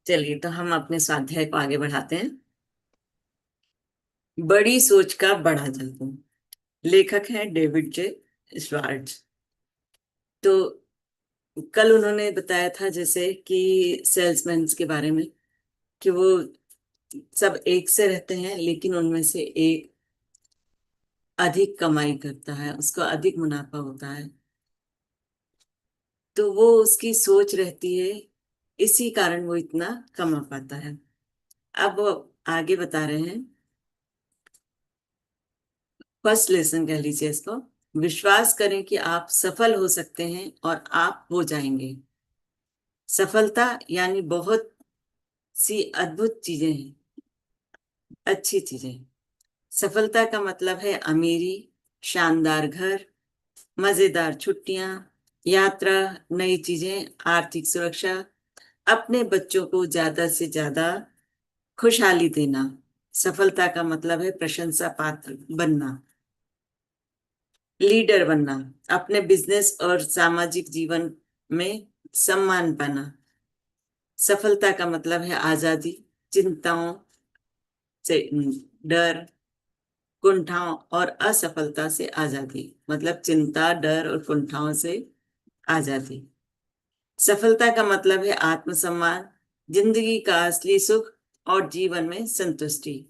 चलिए, तो हम अपने स्वाध्याय को आगे बढ़ाते हैं। बड़ी सोच का बड़ा जादू। लेखक हैं डेविड जे श्वार्ट्ज। तो कल उन्होंने बताया था जैसे कि सेल्समैन के बारे में, कि वो सब एक से रहते हैं, लेकिन उनमें से एक अधिक कमाई करता है, उसको अधिक मुनाफा होता है। तो वो उसकी सोच रहती है, इसी कारण वो इतना कमा पाता है। अब वो आगे बता रहे हैं। फर्स्ट लेसन कह लीजिए इसको। विश्वास करें कि आप सफल हो सकते हैं और आप हो जाएंगे। सफलता यानी बहुत सी अद्भुत चीजें हैं, अच्छी चीजें। सफलता का मतलब है अमीरी, शानदार घर, मजेदार छुट्टियां, यात्रा, नई चीजें, आर्थिक सुरक्षा, अपने बच्चों को ज्यादा से ज्यादा खुशहाली देना। सफलता का मतलब है प्रशंसा पात्र बनना, लीडर बनना, अपने बिजनेस और सामाजिक जीवन में सम्मान पाना। सफलता का मतलब है आजादी, चिंताओं से डर, कुंठाओं और असफलता से आजादी। मतलब चिंता, डर और कुंठाओं से आजादी। सफलता का मतलब है आत्मसम्मान, जिंदगी का असली सुख और जीवन में संतुष्टि।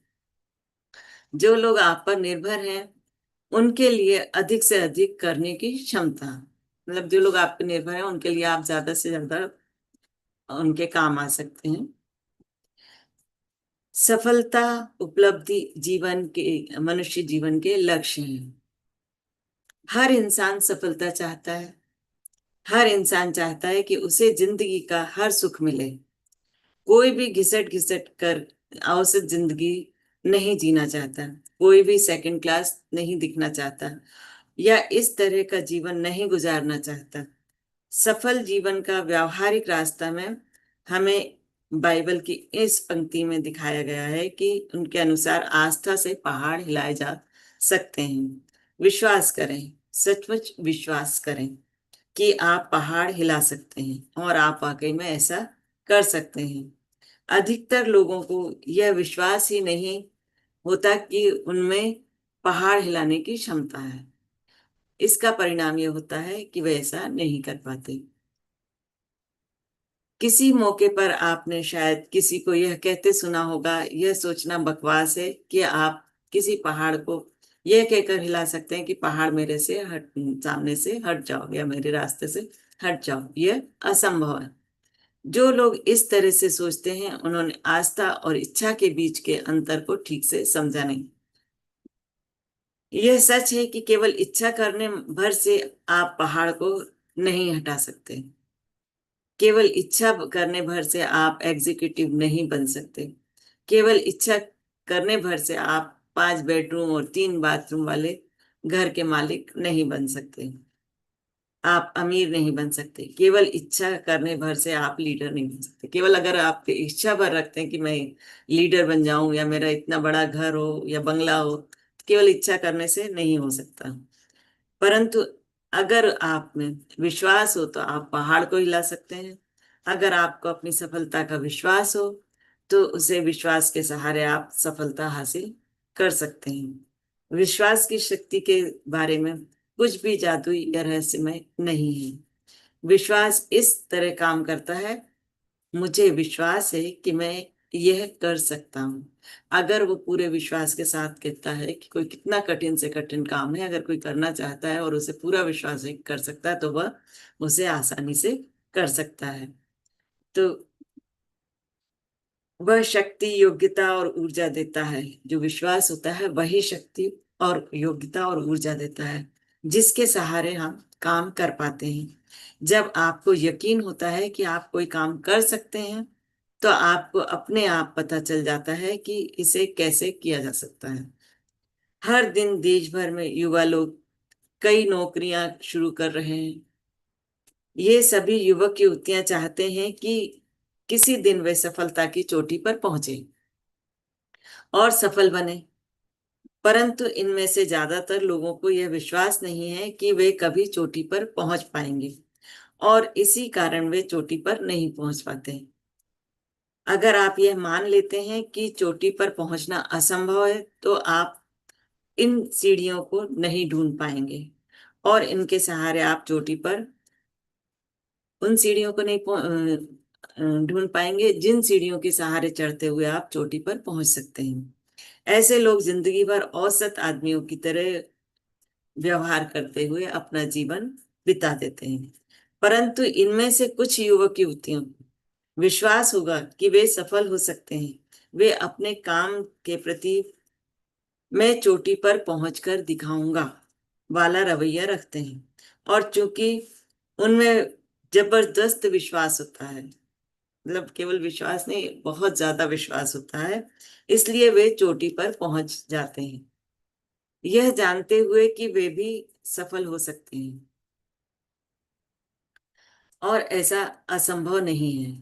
जो लोग आप पर निर्भर हैं, उनके लिए अधिक से अधिक करने की क्षमता। मतलब जो लोग आप पर निर्भर हैं, उनके लिए आप ज्यादा से ज्यादा उनके काम आ सकते हैं। सफलता, उपलब्धि जीवन के, मनुष्य जीवन के लक्ष्य हैं। हर इंसान सफलता चाहता है। हर इंसान चाहता है कि उसे जिंदगी का हर सुख मिले। कोई भी घिसट घिसट कर औसत जिंदगी नहीं जीना चाहता। कोई भी सेकंड क्लास नहीं दिखना चाहता, या इस तरह का जीवन नहीं गुजारना चाहता। सफल जीवन का व्यावहारिक रास्ता में हमें बाइबल की इस पंक्ति में दिखाया गया है कि उनके अनुसार आस्था से पहाड़ हिलाए जा सकते हैं। विश्वास करें, सचमुच विश्वास करें कि आप पहाड़ हिला सकते हैं, और आप वाकई में ऐसा कर सकते हैं। अधिकतर लोगों को यह विश्वास ही नहीं होता कि उनमें पहाड़ हिलाने की क्षमता है। इसका परिणाम यह होता है कि वे ऐसा नहीं कर पाते। किसी मौके पर आपने शायद किसी को यह कहते सुना होगा, यह सोचना बकवास है कि आप किसी पहाड़ को यह कहकर हिला सकते हैं कि पहाड़ मेरे से हट, सामने से हट जाओ, या मेरे रास्ते से हट जाओ। यह असंभव है। जो लोग इस तरह से सोचते हैं, उन्होंने आस्था और इच्छा के बीच के अंतर को ठीक से समझा नहीं। यह सच है कि केवल इच्छा करने भर से आप पहाड़ को नहीं हटा सकते। केवल इच्छा करने भर से आप एग्जीक्यूटिव नहीं बन सकते। केवल इच्छा करने भर से आप 5 बेडरूम और 3 बाथरूम वाले घर के मालिक नहीं बन सकते। आप अमीर नहीं बन सकते। केवल इच्छा करने भर से आप लीडर नहीं बन सकते। केवल अगर आप इच्छा भर रखते हैं कि मैं लीडर बन जाऊं, या मेरा इतना बड़ा घर हो या बंगला हो, केवल इच्छा करने से नहीं हो सकता। परंतु अगर आप में विश्वास हो, तो आप पहाड़ को हिला सकते हैं। अगर आपको अपनी सफलता का विश्वास हो, तो उसे विश्वास के सहारे आप सफलता हासिल कर सकते हैं। विश्वास की शक्ति के बारे में कुछ भी जादुई या रहस्यमय नहीं है। विश्वास इस तरह काम करता है। मुझे विश्वास है कि मैं यह कर सकता हूँ। अगर वो पूरे विश्वास के साथ कहता है कि कोई कितना कठिन से कठिन काम है, अगर कोई करना चाहता है और उसे पूरा विश्वास है कि कर सकता है, तो वह उसे आसानी से कर सकता है। तो वह शक्ति, योग्यता और ऊर्जा देता है। जो विश्वास होता है वही शक्ति और योग्यता और ऊर्जा देता है, जिसके सहारे हम काम कर पाते हैं। जब आपको यकीन होता है कि आप कोई काम कर सकते हैं, तो आपको अपने आप पता चल जाता है कि इसे कैसे किया जा सकता है। हर दिन देश भर में युवा लोग कई नौकरियां शुरू कर रहे हैं। ये सभी युवक युवतियां चाहते हैं कि किसी दिन वे सफलता की चोटी पर पहुंचे और सफल बने। परंतु इनमें से ज्यादातर लोगों को यह विश्वास नहीं है कि वे कभी चोटी पर पहुंच पाएंगे, और इसी कारण वे चोटी पर नहीं पहुंच पाते। अगर आप यह मान लेते हैं कि चोटी पर पहुंचना असंभव है, तो आप इन सीढ़ियों को नहीं ढूंढ पाएंगे और इनके सहारे आप चोटी पर उन सीढ़ियों को नहीं ढूंढ पाएंगे जिन सीढ़ियों के सहारे चढ़ते हुए आप चोटी पर पहुंच सकते हैं। ऐसे लोग जिंदगी भर औसत आदमियों की तरह व्यवहार करते हुए अपना जीवन बिता देते हैं, परंतु इनमें से कुछ युवक युवतियों को विश्वास होगा कि वे सफल हो सकते हैं। वे अपने काम के प्रति मैं चोटी पर पहुंचकर दिखाऊंगा वाला रवैया रखते हैं, और चूंकि उनमें जबरदस्त विश्वास होता है, मतलब केवल विश्वास नहीं, बहुत ज्यादा विश्वास होता है, इसलिए वे चोटी पर पहुंच जाते हैं, यह जानते हुए कि वे भी सफल हो सकते हैं और ऐसा असंभव नहीं है।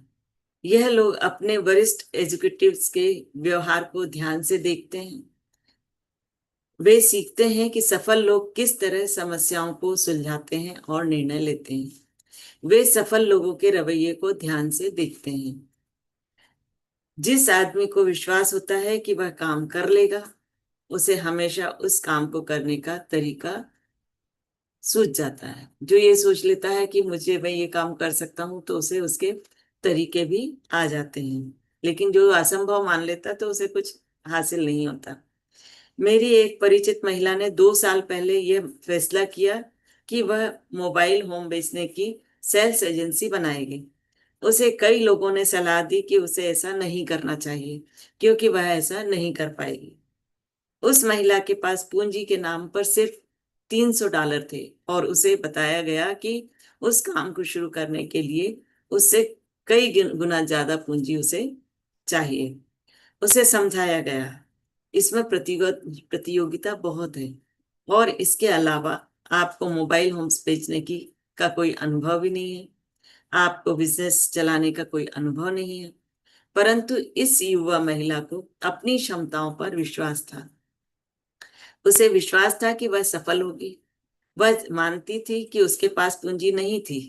यह लोग अपने वरिष्ठ एग्जीक्यूटिव्स के व्यवहार को ध्यान से देखते हैं। वे सीखते हैं कि सफल लोग किस तरह समस्याओं को सुलझाते हैं और निर्णय लेते हैं। वे सफल लोगों के रवैये को ध्यान से देखते हैं। जिस आदमी को विश्वास होता है कि वह काम कर लेगा, उसे हमेशा उस काम को करने का तरीका सूझ जाता है। जो ये सोच लेता है कि मुझे मैं ये काम कर सकता हूँ, तो उसे उसके तरीके भी आ जाते हैं। लेकिन जो असंभव मान लेता तो उसे कुछ हासिल नहीं होता। मेरी एक परिचित महिला ने 2 साल पहले यह फैसला किया कि वह मोबाइल होम बेचने की सेल्स एजेंसी बनाएगी। उसे कई लोगों ने सलाह दी कि उसे ऐसा नहीं करना चाहिए, क्योंकि वह ऐसा नहीं कर पाएगी। उस महिला के पास पूंजी के नाम पर सिर्फ $300 थे, और उसे बताया गया कि उस काम को शुरू करने के लिए उससे कई गुना ज्यादा पूंजी उसे चाहिए। उसे समझाया गया इसमें प्रतियोगिता बहुत है, और इसके अलावा आपको मोबाइल होम्स बेचने की का कोई अनुभव भी नहीं है, आपको बिजनेस चलाने का कोई अनुभव नहीं है। परंतु इस युवा महिला को अपनी क्षमताओं पर विश्वास था। उसे विश्वास था कि वह सफल होगी। वह मानती थी कि उसके पास पूंजी नहीं थी,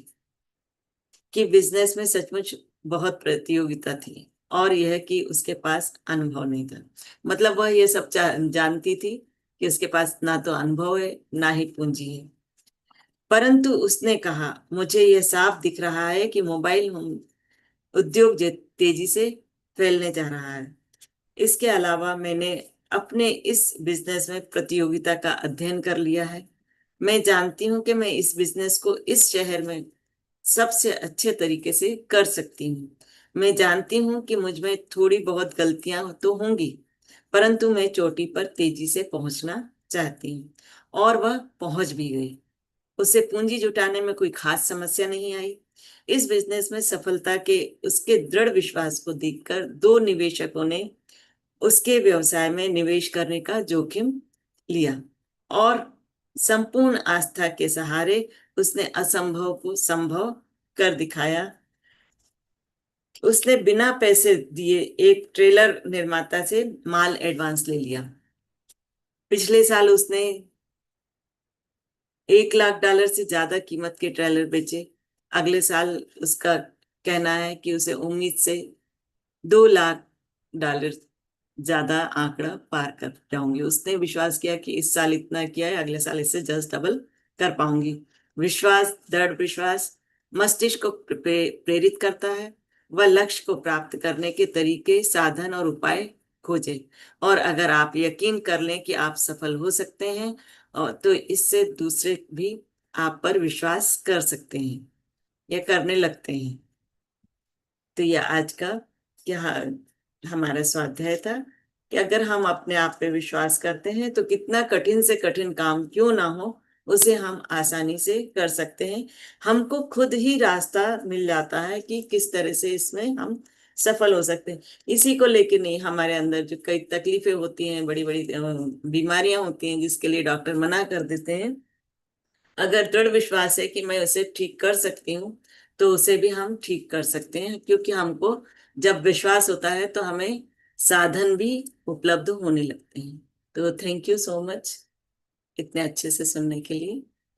कि बिजनेस में सचमुच बहुत प्रतियोगिता थी, और यह कि उसके पास अनुभव नहीं था। मतलब वह ये सब जानती थी कि उसके पास ना तो अनुभव है, ना ही पूंजी है। परंतु उसने कहा, मुझे यह साफ दिख रहा है कि मोबाइल उद्योग तेजी से फैलने जा रहा है। इसके अलावा मैंने अपने इस बिजनेस में प्रतियोगिता का अध्ययन कर लिया है। मैं जानती हूँ कि मैं इस बिजनेस को इस शहर में सबसे अच्छे तरीके से कर सकती हूँ। मैं जानती हूँ कि मुझ में थोड़ी बहुत गलतियां तो होंगी, परंतु मैं चोटी पर तेजी से पहुंचना चाहती हूँ, और वह पहुंच भी गई। उसे पूंजी जुटाने में कोई खास समस्या नहीं आई। इस बिजनेस में सफलता के उसके दृढ़ विश्वास को देखकर 2 निवेशकों ने उसके व्यवसाय में निवेश करने का जोखिम लिया, और संपूर्ण आस्था के सहारे उसने असंभव को संभव कर दिखाया। उसने बिना पैसे दिए एक ट्रेलर निर्माता से माल एडवांस ले लिया। पिछले साल उसने $1 लाख से ज्यादा कीमत के ट्रेलर बेचे। अगले साल उसका कहना है कि उसे उम्मीद से $2 लाख ज्यादा आंकड़ा पार कर जाऊंगी। उसने विश्वास किया कि इस साल इतना किया है, अगले साल इससे जस्ट डबल कर पाऊंगी। विश्वास, दृढ़ विश्वास मस्तिष्क को प्रेरित करता है। वह लक्ष्य को प्राप्त करने के तरीके, साधन और उपाय खोजे, और अगर आप यकीन कर लें कि आप सफल हो सकते हैं, और तो इससे दूसरे भी आप पर विश्वास कर सकते हैं या करने लगते हैं। तो यह आज का क्या हमारा स्वाध्याय था कि अगर हम अपने आप पे विश्वास करते हैं, तो कितना कठिन से कठिन काम क्यों ना हो, उसे हम आसानी से कर सकते हैं। हमको खुद ही रास्ता मिल जाता है कि किस तरह से इसमें हम सफल हो सकते हैं। इसी को लेके नहीं, हमारे अंदर जो कई तकलीफें होती हैं, बड़ी बड़ी बीमारियां होती हैं, जिसके लिए डॉक्टर मना कर देते हैं, अगर दृढ़ विश्वास है कि मैं उसे ठीक कर सकती हूँ, तो उसे भी हम ठीक कर सकते हैं। क्योंकि हमको जब विश्वास होता है, तो हमें साधन भी उपलब्ध होने लगते हैं। तो थैंक यू सो मच इतने अच्छे से सुनने के लिए।